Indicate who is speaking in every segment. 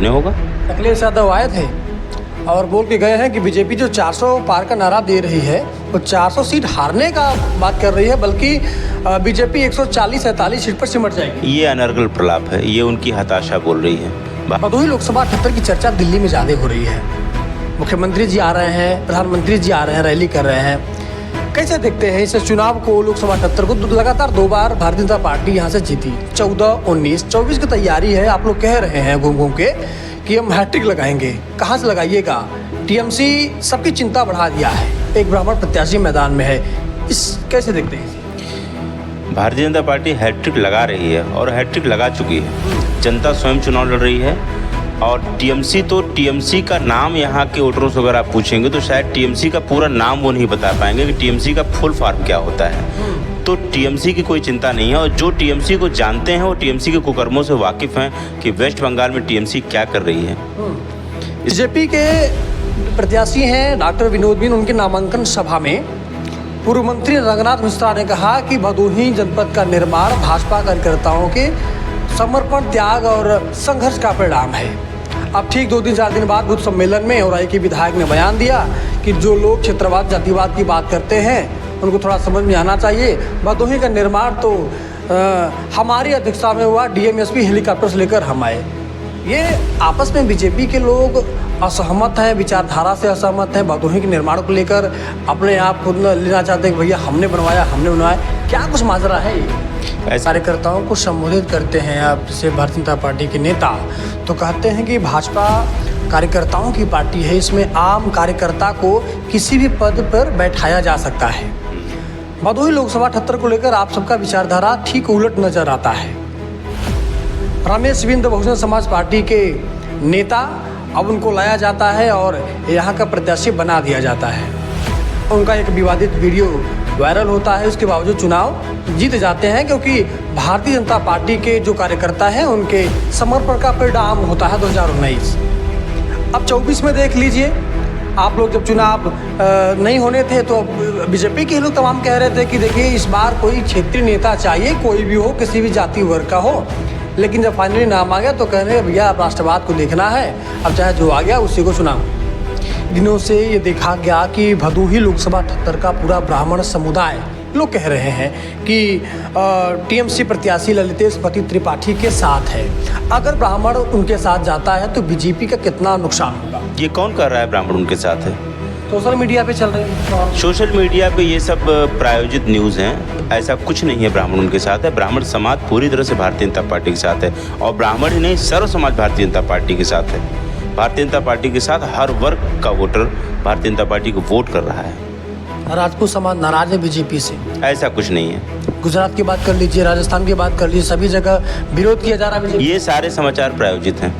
Speaker 1: सामने होगा।
Speaker 2: अखिलेश यादव आए थे और बोल के गए हैं कि बीजेपी जो 400 पार का नारा दे रही है वो 400 सीट हारने का बात कर रही है, बल्कि बीजेपी 140-47 सीट पर सिमट जाएगी।
Speaker 1: ये अनर्गल प्रलाप है, ये उनकी हताशा बोल रही है।
Speaker 2: भदोही लोकसभा 78 की चर्चा दिल्ली में ज़्यादा हो रही है। मुख्यमंत्री जी आ रहे हैं, प्रधानमंत्री जी आ रहे हैं, रैली कर रहे हैं। कैसे देखते हैं इस चुनाव को? लोकसभा 78 को लगातार 2 बार भारतीय जनता पार्टी यहाँ से जीती, 14, 19, 24 की तैयारी है। आप लोग कह रहे हैं घूम घूम के कि हम हैट्रिक लगाएंगे। कहाँ से लगाइएगा? टीएमसी सबकी चिंता बढ़ा दिया है, एक ब्राह्मण प्रत्याशी मैदान में है। इस कैसे देखते हैं?
Speaker 1: भारतीय जनता पार्टी हैट्रिक लगा रही है और हैट्रिक लगा चुकी है। जनता स्वयं चुनाव लड़ रही है और टीएमसी का नाम यहाँ के वोटरों से अगर आप पूछेंगे तो शायद टीएमसी का पूरा नाम वो नहीं बता पाएंगे कि टीएमसी का फुल फॉर्म क्या होता है। तो टीएमसी की कोई चिंता नहीं है और जो टीएमसी को जानते हैं वो टीएमसी के कुकर्मों से वाकिफ़ हैं कि वेस्ट बंगाल में टीएमसी क्या कर रही है।
Speaker 2: बीजेपी के प्रत्याशी हैं डॉक्टर विनोद बिन। उनके नामांकन सभा में पूर्व मंत्री रंगनाथ मिश्रा ने कहा कि भदोही जनपद का निर्माण भाजपा कार्यकर्ताओं के समर्पण, त्याग और संघर्ष का परिणाम है। अब ठीक 2-4 दिन बाद बुद्ध सम्मेलन में औराई के विधायक ने बयान दिया कि जो लोग क्षेत्रवाद, जातिवाद की बात करते हैं उनको थोड़ा समझ में आना चाहिए। भदोही का निर्माण तो हमारी अध्यक्षता में हुआ, डीएम-एसपी हेलीकॉप्टर से लेकर हम आए। ये आपस में बीजेपी के लोग असहमत हैं, विचारधारा से असहमत हैं। भदोही के निर्माण को लेकर अपने आप खुद लेना चाहते हैं कि भैया हमने बनवाया, हमने बनवाया। क्या कुछ माजरा है ये? कार्यकर्ताओं को संबोधित करते हैं आप, जैसे भारतीय जनता पार्टी के नेता तो कहते हैं कि भाजपा कार्यकर्ताओं की पार्टी है, इसमें आम कार्यकर्ता को किसी भी पद पर बैठाया जा सकता है। भदोही लोकसभा 78 को लेकर आप सबका विचारधारा ठीक उलट नजर आता है। रमेश बिंद बहुजन समाज पार्टी के नेता, अब उनको लाया जाता है और यहाँ का प्रत्याशी बना दिया जाता है। उनका एक विवादित वीडियो वायरल होता है, उसके बावजूद चुनाव जीत जाते हैं क्योंकि भारतीय जनता पार्टी के जो कार्यकर्ता हैं उनके समर्पण का परिणाम होता है 2019। अब 24 में देख लीजिए, आप लोग जब चुनाव नहीं होने थे तो बीजेपी के लोग तमाम कह रहे थे कि देखिए इस बार कोई क्षेत्रीय नेता चाहिए, कोई भी हो, किसी भी जाति वर्ग का हो। लेकिन जब फाइनली नाम आ गया तो कह रहे भैया अब राष्ट्रवाद को देखना है, अब चाहे जो आ गया उसी को चुनाव। दिनों से ये देखा गया कि भदोही लोकसभा 78 का पूरा ब्राह्मण समुदाय लोग कह रहे हैं कि टीएमसी प्रत्याशी ललितेश पति त्रिपाठी के साथ है। अगर ब्राह्मण उनके साथ जाता है तो बीजेपी का कितना नुकसान होगा?
Speaker 1: ये कौन कर रहा है ब्राह्मण उनके साथ है?
Speaker 2: सोशल मीडिया पे चल रहे हैं।
Speaker 1: सोशल मीडिया पे ये सब प्रायोजित न्यूज़ हैं। ऐसा कुछ नहीं है ब्राह्मण उनके साथ है। ब्राह्मण समाज पूरी तरह से भारतीय जनता पार्टी के साथ है और ब्राह्मण ही नहीं, सर्व समाज भारतीय जनता पार्टी के साथ है। भारतीय जनता पार्टी के साथ हर वर्ग का वोटर भारतीय जनता पार्टी को वोट कर रहा है।
Speaker 2: राजपूत समाज नाराज है बीजेपी से?
Speaker 1: ऐसा कुछ नहीं है।
Speaker 2: गुजरात की बात कर लीजिए, राजस्थान की बात कर लीजिए, सभी जगह विरोध किया जा रहा है।
Speaker 1: ये सारे समाचार प्रायोजित हैं।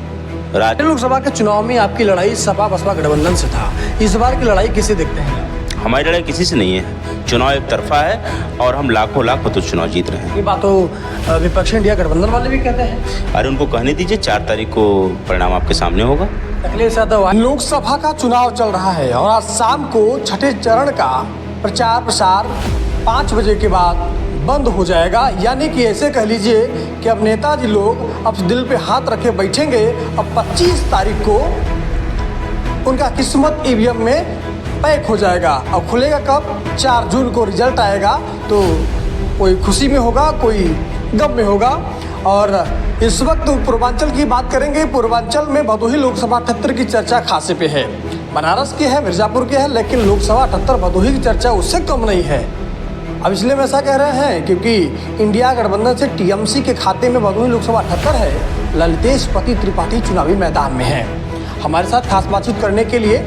Speaker 2: लोकसभा के चुनाव में आपकी लड़ाई सपा बसपा गठबंधन से था, इस बार की लड़ाई किसे देखते हैं?
Speaker 1: हमारी लड़ाई किसी से नहीं है। चुनाव एक तरफा है और हम लाखों तो चुनाव जीत रहे हैं।
Speaker 2: ये बात तो विपक्षी इंडिया गठबंधन वाले भी कहते हैं।
Speaker 1: अरे उनको कहने दीजिए, 4 तारीख को परिणाम आपके सामने होगा।
Speaker 2: अखिलेश यादव, लोकसभा का चुनाव चल रहा है और आज शाम को छठे चरण का प्रचार प्रसार 5 बजे के बाद बंद हो जाएगा। यानी कि ऐसे कह लीजिए कि अब नेताजी लोग अब दिल पे हाथ रखे बैठेंगे। अब 25 तारीख को उनका किस्मत ईवीएम में पैक हो जाएगा। अब खुलेगा कब? 4 जून को रिजल्ट आएगा तो कोई खुशी में होगा, कोई गम में होगा। और इस वक्त पूर्वांचल की बात करेंगे। पूर्वांचल में भदोही लोकसभा 78 की चर्चा खासे पे है। बनारस की है, मिर्ज़ापुर की है, लेकिन लोकसभा 78 भदोही की चर्चा उससे कम नहीं है। अब इसलिए हम ऐसा कह रहे हैं क्योंकि इंडिया गठबंधन से टीएमसी के खाते में भदोही लोकसभा 78 है। ललितेश पति त्रिपाठी चुनावी मैदान में है। हमारे साथ खास बातचीत करने के लिए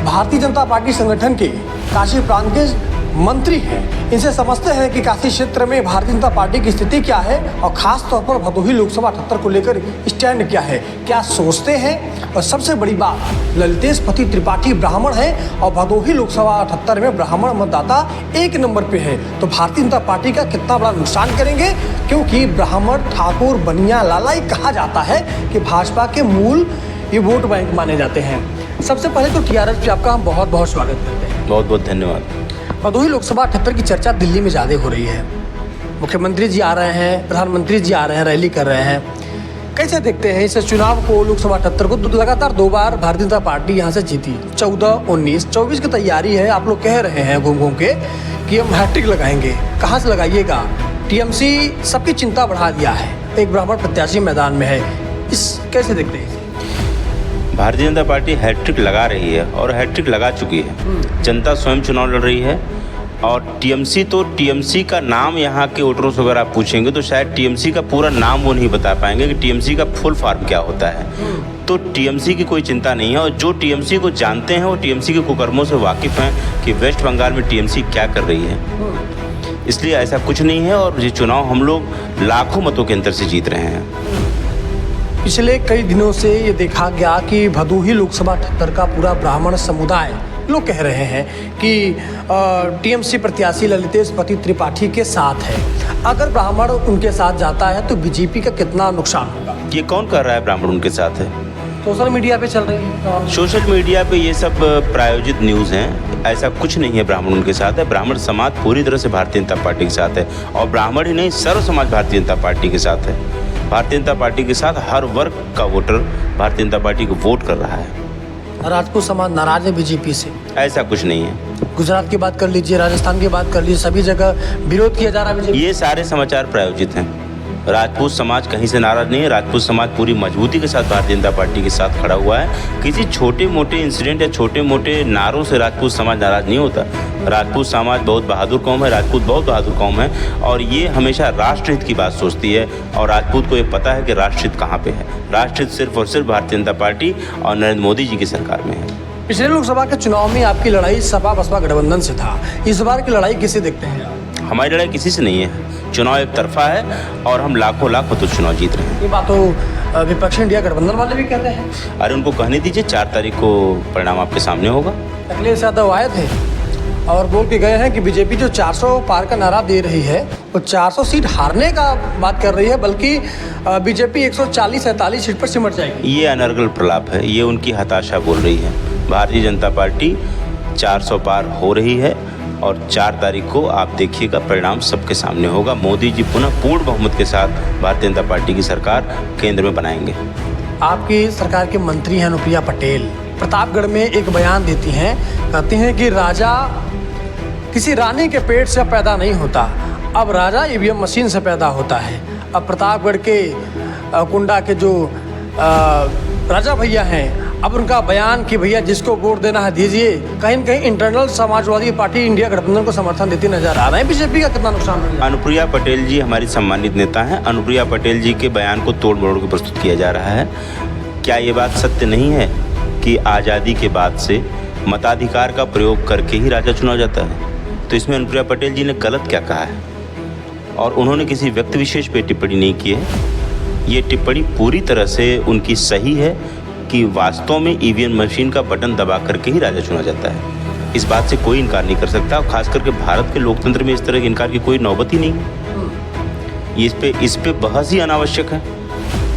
Speaker 2: भारतीय जनता पार्टी संगठन के काशी प्रांत के मंत्री हैं। इनसे समझते हैं कि काशी क्षेत्र में भारतीय जनता पार्टी की स्थिति क्या है और खास तौर पर भदोही लोकसभा 78 को लेकर स्टैंड क्या है, क्या सोचते हैं। और सबसे बड़ी बात, ललितेश पति त्रिपाठी ब्राह्मण हैं और भदोही लोकसभा 78 में ब्राह्मण मतदाता 1 नंबर पे है। तो भारतीय जनता पार्टी का कितना बड़ा नुकसान करेंगे, क्योंकि ब्राह्मण, ठाकुर, बनिया, लालाई कहा जाता है कि भाजपा के मूल ये वोट बैंक माने जाते हैं। सबसे पहले तो टीआरएस पे आपका हम बहुत बहुत स्वागत करते हैं।
Speaker 1: बहुत बहुत धन्यवाद।
Speaker 2: भदोही लोकसभा 78 की चर्चा दिल्ली में ज़्यादा हो रही है। मुख्यमंत्री जी आ रहे हैं, प्रधानमंत्री जी आ रहे हैं, रैली कर रहे हैं। कैसे देखते हैं इस चुनाव को, लोकसभा 78 को? तो लगातार 2 बार भारतीय जनता पार्टी यहाँ से जीती, 14, 19, 24 की तैयारी है। आप लोग कह रहे हैं घूम घूम के कि हम हैट्रिक लगाएंगे। कहाँ से लगाइएगा? टीएमसी सबकी चिंता बढ़ा दिया है, एक ब्राह्मण प्रत्याशी मैदान में है, इस कैसे देखते हैं?
Speaker 1: भारतीय जनता पार्टी हैट्रिक लगा रही है और हैट्रिक लगा चुकी है। जनता स्वयं चुनाव लड़ रही है और टीएमसी का नाम यहाँ के वोटरों से अगर आप पूछेंगे तो शायद टीएमसी का पूरा नाम वो नहीं बता पाएंगे कि टीएमसी का फुल फॉर्म क्या होता है। तो टीएमसी की कोई चिंता नहीं है और जो टीएमसी को जानते हैं वो टीएमसी के कुकर्मों से वाकिफ़ हैं कि वेस्ट बंगाल में टीएमसी क्या कर रही है। इसलिए ऐसा कुछ नहीं है और ये चुनाव हम लोग लाखों मतों के अंतर से जीत रहे हैं।
Speaker 2: पिछले कई दिनों से ये देखा गया कि भदोही लोकसभा 78 का पूरा ब्राह्मण समुदाय लोग कह रहे हैं कि टीएमसी प्रत्याशी ललितेश पति त्रिपाठी के साथ है। अगर ब्राह्मण उनके साथ जाता है तो बीजेपी का कितना नुकसान होगा?
Speaker 1: ये कौन कर रहा है ब्राह्मण उनके साथ है?
Speaker 2: सोशल मीडिया पे चल रही है।
Speaker 1: सोशल मीडिया पे ये सब प्रायोजित न्यूज़ हैं। ऐसा कुछ नहीं है ब्राह्मण उनके साथ है। ब्राह्मण समाज पूरी तरह से भारतीय जनता पार्टी के साथ है और ब्राह्मण ही नहीं, सर्व समाज भारतीय जनता पार्टी के साथ है। भारतीय जनता पार्टी के साथ हर वर्ग का वोटर भारतीय जनता पार्टी को वोट कर रहा है।
Speaker 2: राजपूत समाज नाराज है बीजेपी से?
Speaker 1: ऐसा कुछ नहीं है।
Speaker 2: गुजरात की बात कर लीजिए, राजस्थान की बात कर लीजिए, सभी जगह विरोध किया जा रहा है।
Speaker 1: ये सारे समाचार प्रायोजित हैं। राजपूत समाज कहीं से नाराज नहीं है। राजपूत समाज पूरी मजबूती के साथ भारतीय जनता पार्टी के साथ खड़ा हुआ है। किसी छोटे मोटे इंसिडेंट या छोटे मोटे नारों से राजपूत समाज नाराज नहीं होता। राजपूत समाज बहुत बहादुर कौम है, राजपूत बहुत बहादुर कौम है और ये हमेशा राष्ट्रहित की बात सोचती है और राजपूत को ये पता है कि राष्ट्रहित कहाँ पे है। राष्ट्रहित सिर्फ और सिर्फ भारतीय जनता पार्टी और नरेंद्र मोदी जी की सरकार में है।
Speaker 2: पिछले लोकसभा के चुनाव में आपकी लड़ाई सपा बसपा गठबंधन से था, इस बार की लड़ाई किसे देखते हैं?
Speaker 1: हमारी लड़ाई किसी से नहीं है। चुनाव एक तरफा है और हम लाखों लाख मतों चुनाव जीत रहे हैं।
Speaker 2: ये बात तो विपक्षी इंडिया गठबंधन वाले भी कहते हैं।
Speaker 1: अरे उनको कहने दीजिए, 4 तारीख को परिणाम आपके सामने होगा।
Speaker 2: अखिलेश यादव आए थे और बोल के गए हैं कि बीजेपी जो 400 पार का नारा दे रही है वो 400 सीट हारने का बात कर रही है, बल्कि बीजेपी 140-47 सीट पर सिमट जाएगी।
Speaker 1: ये अनर्गल प्रलाप है, ये उनकी हताशा बोल रही है। भारतीय जनता पार्टी 400 पार हो रही है और 4 तारीख को आप देखिएगा परिणाम सबके सामने होगा। मोदी जी पुनः पूर्ण बहुमत के साथ भारतीय जनता पार्टी की सरकार केंद्र में बनाएंगे।
Speaker 2: आपकी सरकार के मंत्री हैं अनुप्रिया पटेल, प्रतापगढ़ में एक बयान देती हैं, कहती हैं कि राजा किसी रानी के पेट से पैदा नहीं होता, अब राजा ईवीएम मशीन से पैदा होता है। अब प्रतापगढ़ के कुंडा के जो राजा भैया हैं, अब उनका बयान कि भैया जिसको वोट देना है दीजिए, कहीं न कहीं इंटरनल समाजवादी पार्टी इंडिया गठबंधन को समर्थन देती नजर आ रहे हैं। बीजेपी का कितना नुकसान होगा?
Speaker 1: अनुप्रिया पटेल जी हमारी सम्मानित नेता हैं। अनुप्रिया पटेल जी के बयान को तोड़ मरोड़ के प्रस्तुत किया जा रहा है। क्या ये बात सत्य नहीं है कि आज़ादी के बाद से मताधिकार का प्रयोग करके ही राजा चुना जाता है? तो इसमें अनुप्रिया पटेल जी ने गलत क्या कहा है? और उन्होंने किसी व्यक्ति विशेष पे टिप्पणी नहीं की है। ये टिप्पणी पूरी तरह से उनकी सही है कि वास्तव में ईवीएम मशीन का बटन दबा करके ही राजा चुना जाता है। इस बात से कोई इनकार नहीं कर सकता और खास करके भारत के लोकतंत्र में इस तरह के इनकार की कोई नौबत ही नहीं है। इस पे बहस ही अनावश्यक है।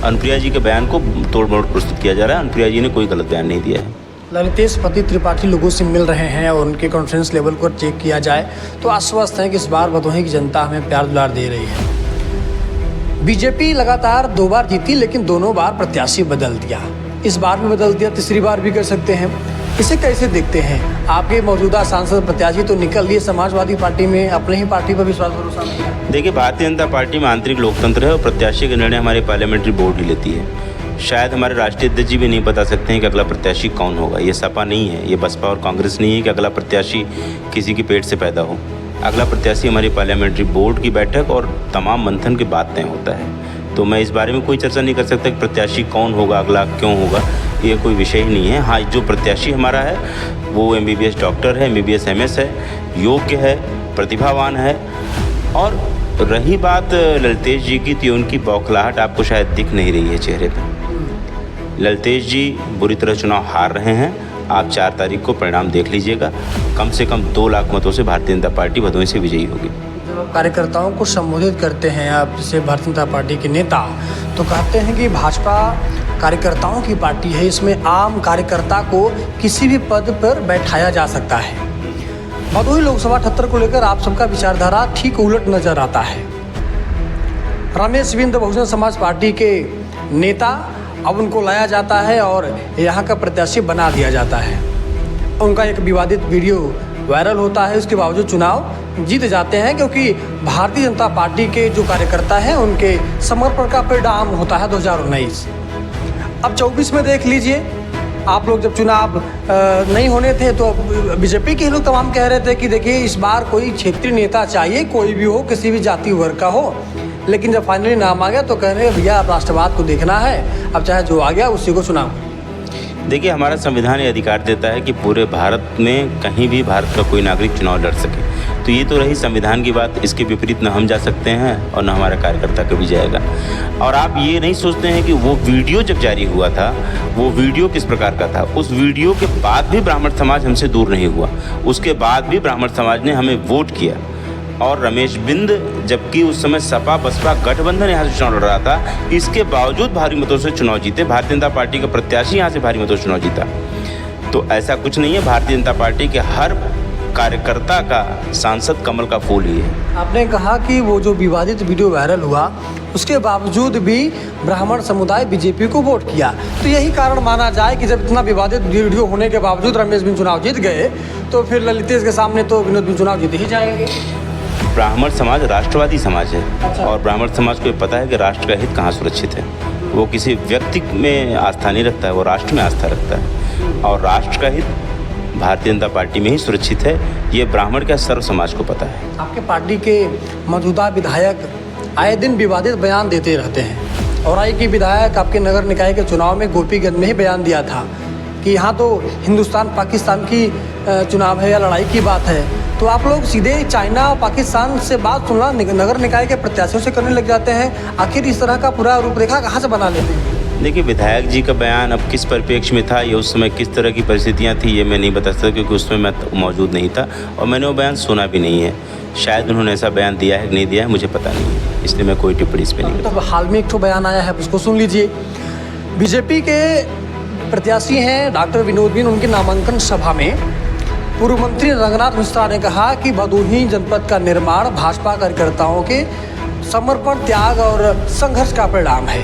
Speaker 1: अनुप्रिया जी के बयान को तोड़ मरोड़ प्रस्तुत किया जा रहा है। अनुप्रिया जी ने कोई गलत बयान नहीं दिया है।
Speaker 2: ललितेश पति त्रिपाठी लोगों से मिल रहे हैं और उनके कॉन्फ्रेंस लेवल को चेक किया जाए तो आश्वस्त हैं कि इस बार भदोही की जनता हमें प्यार दुलार दे रही है। बीजेपी लगातार 2 बार जीती लेकिन दोनों बार प्रत्याशी बदल दिया, इस बार भी बदल दिया, तीसरी बार भी कर सकते हैं। इसे कैसे देखते हैं? आपके मौजूदा सांसद प्रत्याशी तो निकल लिए समाजवादी पार्टी में, अपने ही पार्टी पर विश्वास भरोसा नहीं है।
Speaker 1: देखिए, भारतीय जनता पार्टी में आंतरिक लोकतंत्र है और प्रत्याशी का निर्णय हमारे पार्लियामेंट्री बोर्ड ही लेती है। शायद हमारे राष्ट्रीय अध्यक्ष जी भी नहीं बता सकते हैं कि अगला प्रत्याशी कौन होगा। ये सपा नहीं है, ये बसपा और कांग्रेस नहीं है कि अगला प्रत्याशी किसी के पेट से पैदा हो। अगला प्रत्याशी हमारी पार्लियामेंट्री बोर्ड की बैठक और तमाम मंथन के बाद तय होता है। तो मैं इस बारे में कोई चर्चा नहीं कर सकता कि प्रत्याशी कौन होगा, अगला क्यों होगा, ये कोई विषय ही नहीं है। हाँ, जो प्रत्याशी हमारा है वो MBBS डॉक्टर है, MBBS MS है, योग्य है, प्रतिभावान है। और रही बात ललितेश जी की, तो उनकी बौखलाहट आपको शायद दिख नहीं रही है चेहरे पर। ललितेश जी बुरी तरह चुनाव हार रहे हैं। आप 4 तारीख को परिणाम देख लीजिएगा। कम से कम 2 लाख मतों से भारतीय जनता पार्टी भदोही से विजयी होगी।
Speaker 2: जब आप कार्यकर्ताओं को संबोधित करते हैं, आप जैसे भारतीय जनता पार्टी के नेता, तो कहते हैं कि भाजपा कार्यकर्ताओं की पार्टी है, इसमें आम कार्यकर्ता को किसी भी पद पर बैठाया जा सकता है। भदोही लोकसभा 78 को लेकर आप सबका विचारधारा ठीक उलट नजर आता है। रमेश बिंद बहुजन समाज पार्टी के नेता अब उनको लाया जाता है और यहाँ का प्रत्याशी बना दिया जाता है। उनका एक विवादित वीडियो वायरल होता है, उसके बावजूद चुनाव जीत जाते हैं क्योंकि भारतीय जनता पार्टी के जो कार्यकर्ता हैं उनके समर्पण का परिणाम होता है 2019। अब 24 में देख लीजिए, आप लोग जब चुनाव नहीं होने थे तो बीजेपी के लोग तमाम कह रहे थे कि देखिए इस बार कोई क्षेत्रीय नेता चाहिए, कोई भी हो, किसी भी जाति वर्ग का हो। लेकिन जब फाइनली नाम आ गया तो कह रहे हैं भैया अब राष्ट्रवाद को देखना है, अब चाहे जो आ गया उसी को चुनाव।
Speaker 1: देखिए, हमारा संविधान ये अधिकार देता है कि पूरे भारत में कहीं भी भारत का कोई नागरिक चुनाव लड़ सके। तो ये तो रही संविधान की बात, इसके विपरीत न हम जा सकते हैं और न हमारा कार्यकर्ता कभी जाएगा। और आप ये नहीं सोचते हैं कि वो वीडियो जब जारी हुआ था, वो वीडियो किस प्रकार का था। उस वीडियो के बाद भी ब्राह्मण समाज हमसे दूर नहीं हुआ, उसके बाद भी ब्राह्मण समाज ने हमें वोट किया। और रमेश बिंद, जबकि उस समय सपा बसपा गठबंधन यहाँ से चुनाव लड़ रहा था, इसके बावजूद भारी मतों से चुनाव जीते। भारतीय जनता पार्टी का प्रत्याशी यहाँ से भारी मतों से चुनाव जीता। तो ऐसा कुछ नहीं है, भारतीय जनता पार्टी के हर कार्यकर्ता का सांसद कमल का फूल ही है।
Speaker 2: आपने कहा कि वो जो विवादित वीडियो वायरल हुआ उसके बावजूद भी ब्राह्मण समुदाय बीजेपी को वोट किया, तो यही कारण माना जाए कि जब इतना विवादित वीडियो होने के बावजूद रमेश बिंद चुनाव जीत गए तो फिर ललितेश के सामने तो विनोद बिंद चुनाव जीत ही जाएंगे।
Speaker 1: ब्राह्मण समाज राष्ट्रवादी समाज है।
Speaker 2: अच्छा।
Speaker 1: और ब्राह्मण समाज को ये पता है कि राष्ट्र का हित कहाँ सुरक्षित है। वो किसी व्यक्ति में आस्था नहीं रखता है, वो राष्ट्र में आस्था रखता है। और राष्ट्र का हित भारतीय जनता पार्टी में ही सुरक्षित है, ये ब्राह्मण का सर्व समाज को पता है।
Speaker 2: आपके पार्टी के मौजूदा विधायक आए दिन विवादित बयान देते रहते हैं। और आई की विधायक आपके नगर निकाय के चुनाव में गोपीगंज में ही बयान दिया था कि यहाँ तो हिंदुस्तान पाकिस्तान की चुनाव है या लड़ाई की बात है। तो आप लोग सीधे चाइना और पाकिस्तान से बात सुनना नगर निकाय के प्रत्याशियों से करने लग जाते हैं। आखिर इस तरह का पूरा रूपरेखा कहाँ से बना लेते हैं?
Speaker 1: देखिए, विधायक जी का बयान अब किस परिप्रेक्ष्य में था, ये उस समय किस तरह की परिस्थितियाँ थी, ये मैं नहीं बता सकता क्योंकि उसमें मैं मौजूद नहीं था और मैंने वो बयान सुना भी नहीं है। शायद उन्होंने ऐसा बयान दिया है कि नहीं दिया है, मुझे पता नहीं है, इसलिए मैं कोई टिप्पणी इस पर नहीं
Speaker 2: तो हाल में एक तो बयान आया है, उसको सुन लीजिए। बीजेपी के प्रत्याशी हैं डॉक्टर विनोद बिंद, उनकी नामांकन सभा में पूर्व मंत्री रंगनाथ मिश्रा ने कहा कि भदोही जनपद का निर्माण भाजपा कार्यकर्ताओं के समर्पण, त्याग और संघर्ष का परिणाम है।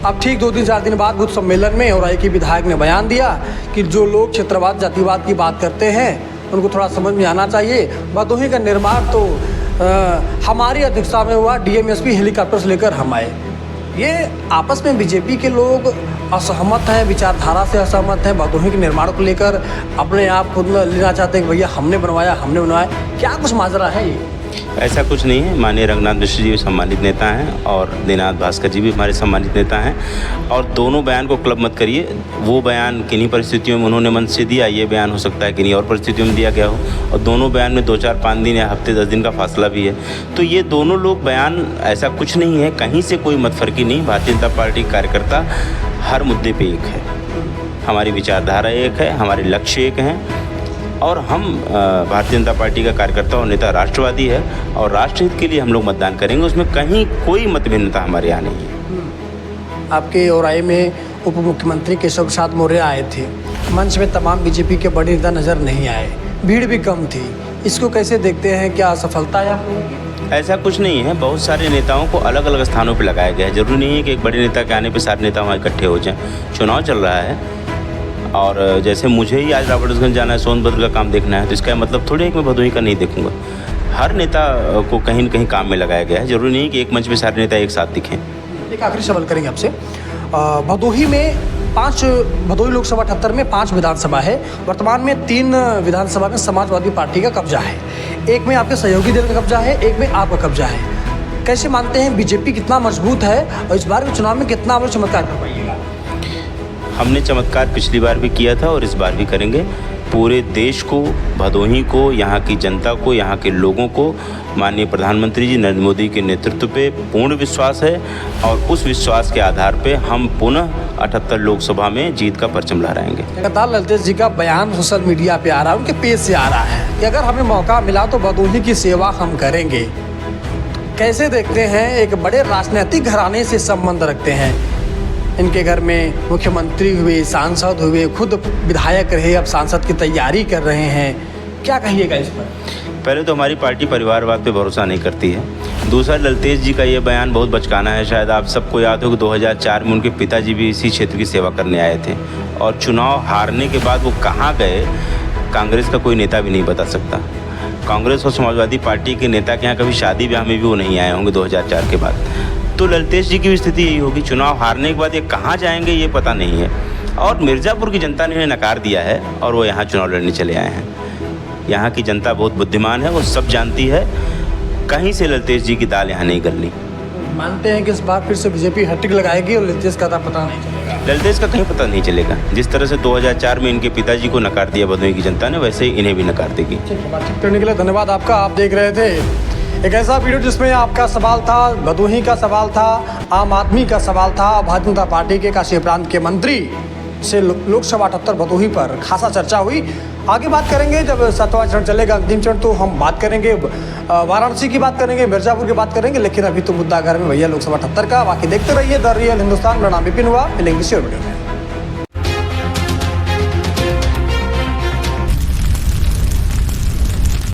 Speaker 2: अब ठीक 2-4 दिन बाद बुद्ध सम्मेलन में औराई के विधायक ने बयान दिया कि जो लोग क्षेत्रवाद जातिवाद की बात करते हैं उनको थोड़ा समझ में आना चाहिए। भदोही का निर्माण तो हमारी अध्यक्षता में हुआ, डीएमएसपी हेलीकॉप्टर से लेकर हम आए। ये आपस में बीजेपी के लोग असहमत हैं, विचारधारा से असहमत हैं, भदोही के निर्माण को लेकर अपने आप खुद लेना चाहते हैं कि भैया हमने बनवाया। क्या कुछ माजरा है ये?
Speaker 1: ऐसा कुछ नहीं है। माननीय रंगनाथ मिश्र जी भी सम्मानित नेता हैं और दिनाथ भास्कर जी भी हमारे सम्मानित नेता हैं। और दोनों बयान को क्लब मत करिए। वो बयान किन्हीं परिस्थितियों में उन्होंने मन से दिया, ये बयान हो सकता है किन्हीं और परिस्थितियों में दिया गया हो। और दोनों बयान में 2-4-5 दिन या हफ्ते 10 दिन का फासला भी है। तो ये दोनों लोग बयान, ऐसा कुछ नहीं है, कहीं से कोई मतफर्की नहीं। भारतीय जनता पार्टी कार्यकर्ता हर मुद्दे पर एक है, हमारी विचारधारा एक है, हमारे लक्ष्य एक हैं। और हम भारतीय जनता पार्टी का कार्यकर्ता और नेता राष्ट्रवादी है और राष्ट्रहित के लिए हम लोग मतदान करेंगे। उसमें कहीं कोई मतभिन्नता हमारे यहाँ नहीं है।
Speaker 2: आपके औराई में उप मुख्यमंत्री केशव प्रसाद मौर्य आए थे, मंच में तमाम बीजेपी के बड़े नेता नजर नहीं आए, भीड़ भी कम थी। इसको कैसे देखते हैं, क्या असफलता है आप लोगों की?
Speaker 1: ऐसा कुछ नहीं है। बहुत सारे नेताओं को अलग अलग स्थानों पर लगाया गया है। जरूरी नहीं है कि एक बड़े नेता के आने पर सारे नेता वहाँ इकट्ठे हो जाएँ। चुनाव चल रहा है और जैसे मुझे ही आज रॉबर्ट्सगंज जाना है, सोनभद्र का काम देखना है, तो इसका मतलब थोड़ी है कि मैं भदोही का नहीं देखूंगा। हर नेता को कहीं न कहीं काम में लगाया गया है। जरूरी नहीं कि एक मंच पे सारे नेता एक साथ दिखें।
Speaker 2: एक आखिरी सवाल करेंगे आपसे। भदोही में भदोही लोकसभा 78 में 5 विधानसभा है। वर्तमान में 3 विधानसभा में समाजवादी पार्टी का कब्जा है, एक में आपके सहयोगी दल का कब्जा है, एक में आपका कब्जा है। कैसे मानते हैं बीजेपी कितना मजबूत है और इस बार के चुनाव में कितना आप चमत्कार कर पाइएगा?
Speaker 1: हमने चमत्कार पिछली बार भी किया था और इस बार भी करेंगे। पूरे देश को, भदोही को, यहाँ की जनता को, यहाँ के लोगों को माननीय प्रधानमंत्री जी नरेंद्र मोदी के नेतृत्व पे पूर्ण विश्वास है और उस विश्वास के आधार पे हम पुनः 78 लोकसभा में जीत का परचम लहराएंगे।
Speaker 2: लगातार ललितेश जी का बयान सोशल मीडिया पे आ रहा है, उनके पेज से आ रहा है कि अगर हमें मौका मिला तो भदोही की सेवा हम करेंगे। कैसे देखते हैं, एक बड़े राजनीतिक घराने से संबंध रखते हैं, इनके घर में मुख्यमंत्री हुए, सांसद हुए, खुद विधायक रहे, अब सांसद की तैयारी कर रहे हैं, क्या कहिएगा इस पर?
Speaker 1: पहले तो हमारी पार्टी परिवारवाद पे भरोसा नहीं करती है। दूसरा, ललतेश जी का ये बयान बहुत बचकाना है। शायद आप सबको याद हो कि 2004 में उनके पिताजी भी इसी क्षेत्र की सेवा करने आए थे और चुनाव हारने के बाद वो कहाँ गए, कांग्रेस का कोई नेता भी नहीं बता सकता। कांग्रेस और समाजवादी पार्टी के नेता के यहाँ कभी शादी ब्याह में भी वो नहीं आए होंगे 2004 के बाद। तो ललतेश जी की भी स्थिति यही होगी, चुनाव हारने के बाद ये कहाँ जाएंगे ये पता नहीं है। और मिर्ज़ापुर की जनता ने इन्हें नकार दिया है और वो यहाँ चुनाव लड़ने चले आए हैं। यहाँ की जनता बहुत बुद्धिमान है, वो सब जानती है, कहीं से ललतेश जी की दाल यहाँ नहीं गलनी।
Speaker 2: मानते हैं कि इस बार फिर से बीजेपी हैट्रिक लगाएगी और ललतेश का पता नहीं चलेगा।
Speaker 1: ललतेश का कहीं पता नहीं चलेगा। जिस तरह से 2004 में इनके पिताजी को नकार दिया भदोही की जनता ने, वैसे ही इन्हें भी नकार देगी।
Speaker 2: ठीक है, बातचीत करने के लिए धन्यवाद आपका। आप देख रहे थे एक ऐसा वीडियो जिसमें आपका सवाल था, भदोही का सवाल था, आम आदमी का सवाल था, भारतीय जनता पार्टी के काशी प्रांत के मंत्री से लोकसभा 78 भदोही पर खासा चर्चा हुई। आगे बात करेंगे जब 7वां चरण चलेगा, अंतिम चरण, तो हम बात करेंगे वाराणसी की बात करेंगे, मिर्ज़ापुर की बात करेंगे, लेकिन अभी तो मुद्दा घर में भैया लोकसभा 78 का। बाकी देखते रहिए द रियल हिंदुस्तान। मेरा नाम विपिन हुआ, मिलेंगे किसी और वीडियो में।